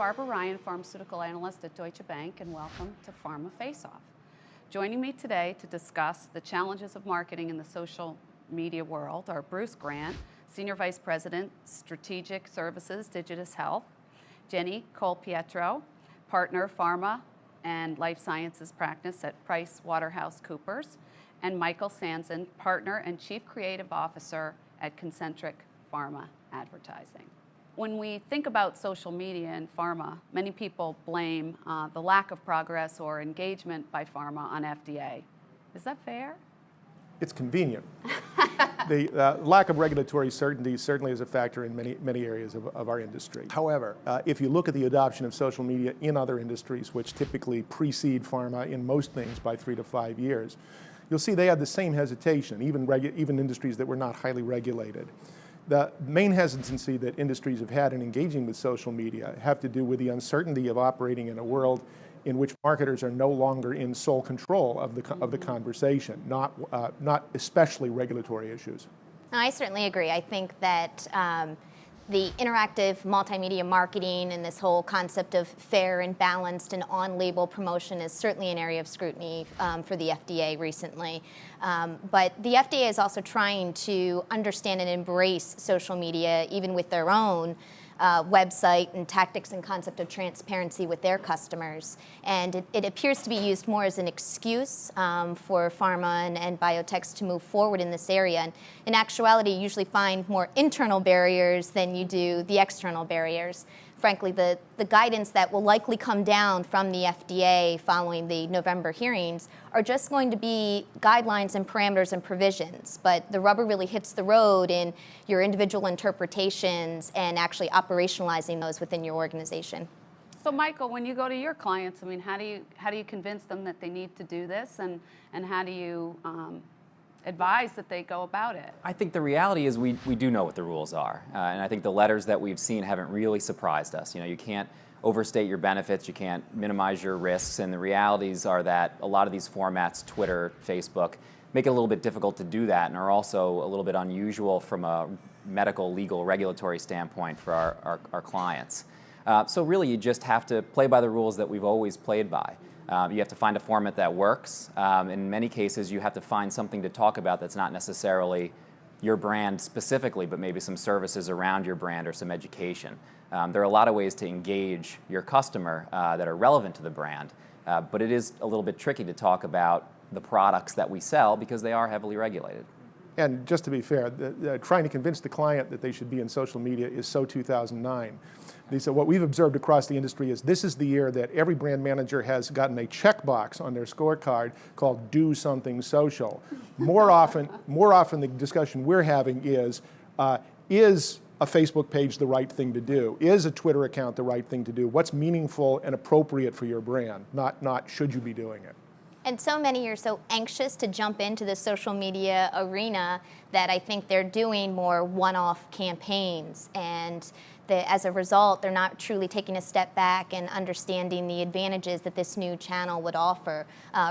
Barbara Ryan, pharmaceutical analyst at Deutsche Bank, and welcome to Pharma Face Off. Joining me today to discuss the challenges of marketing in the social media world are Bruce Grant, Senior Vice President, Strategic Services, Digitus Health, Jenny Colpietro, Partner, Pharma and Life Sciences Practice at PricewaterhouseCoopers, and Michael Sanson, Partner and Chief Creative Officer at Concentric Pharma Advertising. When we think about social media and pharma, many people blame the lack of progress or engagement by pharma on FDA. Is that fair? It's convenient. The lack of regulatory certainty certainly is a factor in many areas of our industry. However, if you look at the adoption of social media in other industries, which typically precede pharma in most things by 3 to 5 years, you'll see they had the same hesitation, even industries that were not highly regulated. The main hesitancy that industries have had in engaging with social media have to do with the uncertainty of operating in a world in which marketers are no longer in sole control of the conversation, not especially regulatory issues. I certainly agree. I think that the interactive multimedia marketing and this whole concept of fair and balanced and on-label promotion is certainly an area of scrutiny for the FDA recently. But the FDA is also trying to understand and embrace social media, even with their own website and tactics and concept of transparency with their customers. And it appears to be used more as an excuse for pharma and biotechs to move forward in this area. And in actuality, you usually find more internal barriers than you do the external barriers. Frankly, the guidance that will likely come down from the FDA following the November hearings are just going to be guidelines and parameters and provisions. But the rubber really hits the road in your individual interpretations and actually operationalizing those within your organization. So Michael, when you go to your clients, I mean, how do you convince them that they need to do this, and how do you advise that they go about it? I think the reality is we do know what the rules are, and I think the letters that we've seen haven't really surprised us. You know, you can't overstate your benefits, you can't minimize your risks, and the realities are that a lot of these formats, Twitter, Facebook, make it a little bit difficult to do that and are also a little bit unusual from a medical, legal, regulatory standpoint for our clients. So really you just have to play by the rules that we've always played by. You have to find a format that works. In many cases, you have to find something to talk about that's not necessarily your brand specifically, but maybe some services around your brand or some education. There are a lot of ways to engage your customer that are relevant to the brand, but it is a little bit tricky to talk about the products that we sell because they are heavily regulated. And just to be fair, trying to convince the client that they should be in social media is so 2009. So what we've observed across the industry is this is the year that every brand manager has gotten a checkbox on their scorecard called "Do Something Social." More often the discussion we're having is a Facebook page the right thing to do? Is a Twitter account the right thing to do? What's meaningful and appropriate for your brand? Not should you be doing it? And so many are so anxious to jump into the social media arena that I think they're doing more one-off campaigns. And as a result, they're not truly taking a step back and understanding the advantages that this new channel would offer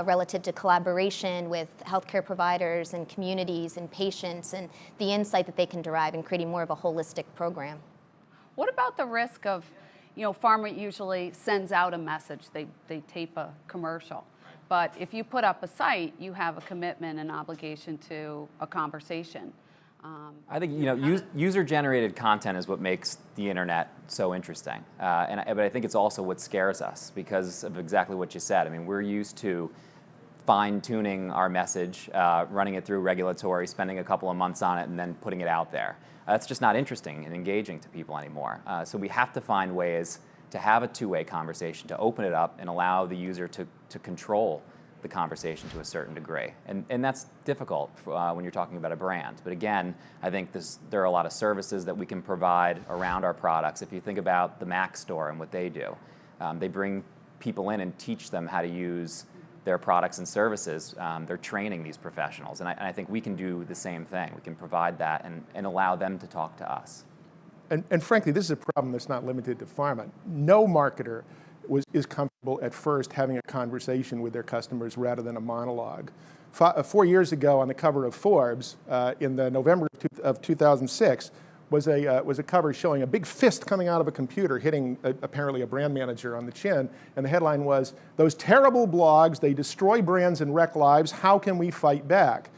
relative to collaboration with healthcare providers and communities and patients and the insight that they can derive in creating more of a holistic program. What about the risk of, pharma usually sends out a message, they tape a commercial. But if you put up a site, you have a commitment and obligation to a conversation. I think user-generated content is what makes the internet so interesting, but I think it's also what scares us because of exactly what you said. I mean, we're used to fine-tuning our message, running it through regulatory, spending a couple of months on it, and then putting it out there. That's just not interesting and engaging to people anymore. So we have to find ways to have a two-way conversation, to open it up and allow the user to control the conversation to a certain degree. And that's difficult when you're talking about a brand. But again, I think there are a lot of services that we can provide around our products. If you think about the Mac store and what they do, they bring people in and teach them how to use their products and services. They're training these professionals. And I think we can do the same thing. We can provide that and allow them to talk to us. And frankly, this is a problem that's not limited to pharma. No marketer is comfortable at first having a conversation with their customers rather than a monologue. 4 years ago on the cover of Forbes, in the November of 2006, was a cover showing a big fist coming out of a computer hitting apparently a brand manager on the chin, and the headline was, "Those terrible blogs, they destroy brands and wreck lives, how can we fight back?"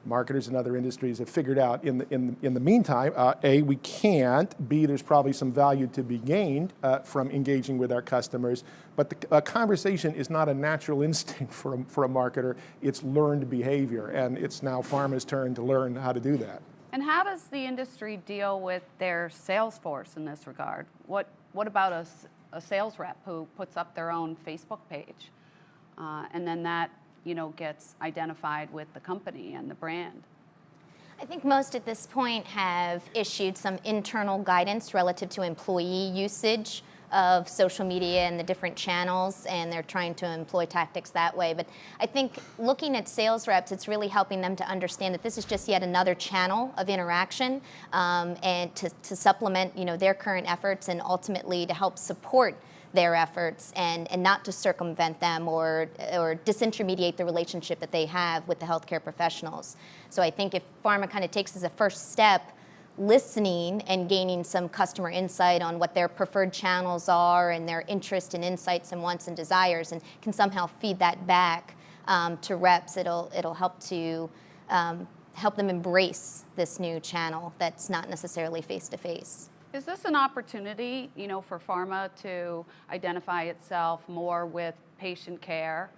Marketers in other industries have figured out in the meantime, A, we can't, B, there's probably some value to be gained from engaging with our customers, but the conversation is not a natural instinct for a marketer, it's learned behavior, and it's now pharma's turn to learn how to do that. And how does the industry deal with their sales force in this regard? What about a sales rep who puts up their own Facebook page, and then that gets identified with the company and the brand? I think most at this point have issued some internal guidance relative to employee usage of social media and the different channels, and they're trying to employ tactics that way. But I think looking at sales reps, it's really helping them to understand that this is just yet another channel of interaction, and to supplement their current efforts, and ultimately to help support their efforts, and not to circumvent them or disintermediate the relationship that they have with the healthcare professionals. So I think if pharma kind of takes as a first step listening and gaining some customer insight on what their preferred channels are and their interest and insights and wants and desires, and can somehow feed that back to reps, it'll help to help them embrace this new channel that's not necessarily face-to-face. Is this an opportunity, for pharma to identify itself more with patient care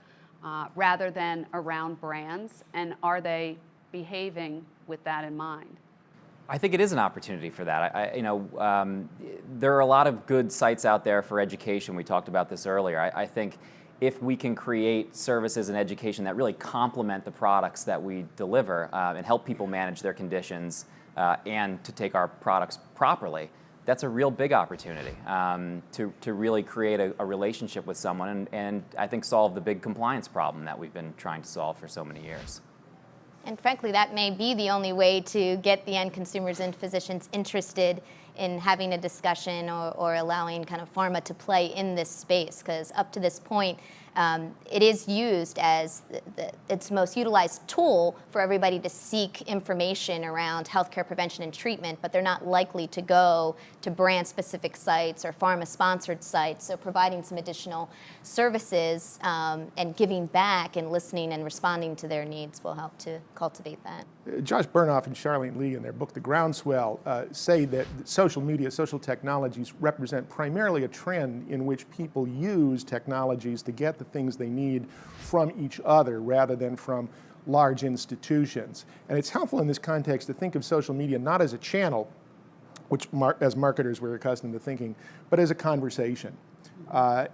rather than around brands? And are they behaving with that in mind? I think it is an opportunity for that. There are a lot of good sites out there for education. We talked about this earlier. I think if we can create services and education that really complement the products that we deliver and help people manage their conditions and to take our products properly, that's a real big opportunity to really create a relationship with someone and I think solve the big compliance problem that we've been trying to solve for so many years. And frankly, that may be the only way to get the end consumers and physicians interested in having a discussion or allowing kind of pharma to play in this space, because up to this point, it is used as its most utilized tool for everybody to seek information around healthcare prevention and treatment, but they're not likely to go to brand-specific sites or pharma-sponsored sites. So providing some additional services and giving back and listening and responding to their needs will help to cultivate that. Josh Bernoff and Charlene Lee in their book, The Groundswell, say that social media, social technologies represent primarily a trend in which people use technologies to get the things they need from each other rather than from large institutions. And it's helpful in this context to think of social media not as a channel, which as marketers we're accustomed to thinking, but as a conversation.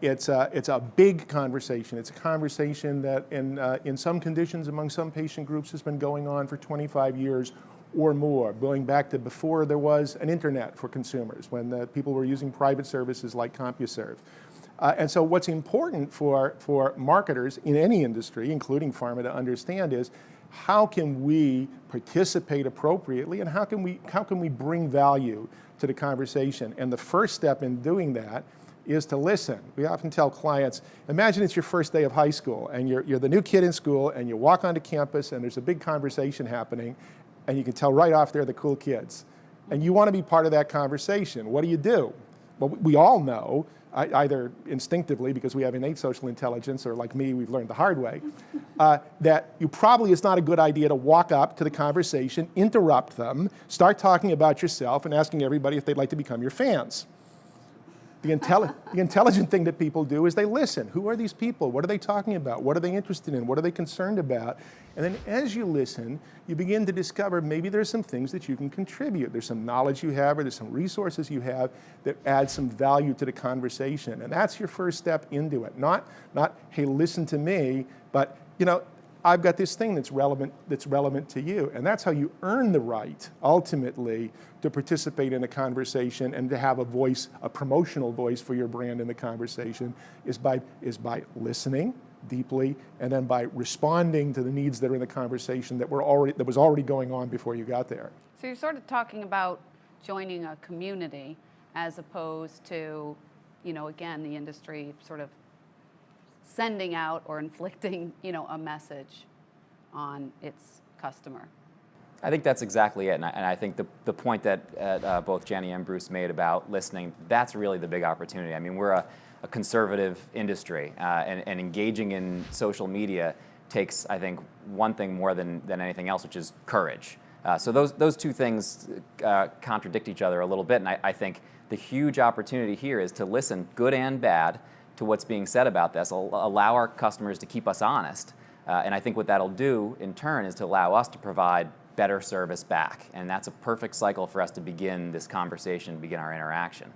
It's a big conversation. It's a conversation that in some conditions among some patient groups has been going on for 25 years or more, going back to before there was an internet for consumers, when people were using private services like CompuServe. And so what's important for marketers in any industry, including pharma, to understand is how can we participate appropriately and how can we bring value to the conversation? And the first step in doing that is to listen. We often tell clients, imagine it's your first day of high school and you're the new kid in school and you walk onto campus and there's a big conversation happening and you can tell right off they're the cool kids. And you want to be part of that conversation. What do? Well, we all know, either instinctively because we have innate social intelligence or like me, we've learned the hard way, that it's not a good idea to walk up to the conversation, interrupt them, start talking about yourself and asking everybody if they'd like to become your fans. The intelligent thing that people do is they listen. Who are these people? What are they talking about? What are they interested in? What are they concerned about? And then as you listen, you begin to discover maybe there's some things that you can contribute. There's some knowledge you have or there's some resources you have that add some value to the conversation. And that's your first step into it. Not hey, listen to me, but I've got this thing that's relevant to you. And that's how you earn the right, ultimately, to participate in a conversation and to have a voice, a promotional voice for your brand in the conversation, is by listening deeply and then by responding to the needs that are in the conversation that was already going on before you got there. So you're sort of talking about joining a community as opposed to, again, the industry sort of sending out or inflicting, a message on its customer. I think that's exactly it, and I think the point that both Jenny and Bruce made about listening, that's really the big opportunity. I mean, we're a conservative industry, and engaging in social media takes, I think, one thing more than anything else, which is courage. So those two things contradict each other a little bit, and I think the huge opportunity here is to listen, good and bad, to what's being said about this, allow our customers to keep us honest, and I think what that'll do in turn is to allow us to provide better service back, and that's a perfect cycle for us to begin this conversation, begin our interaction.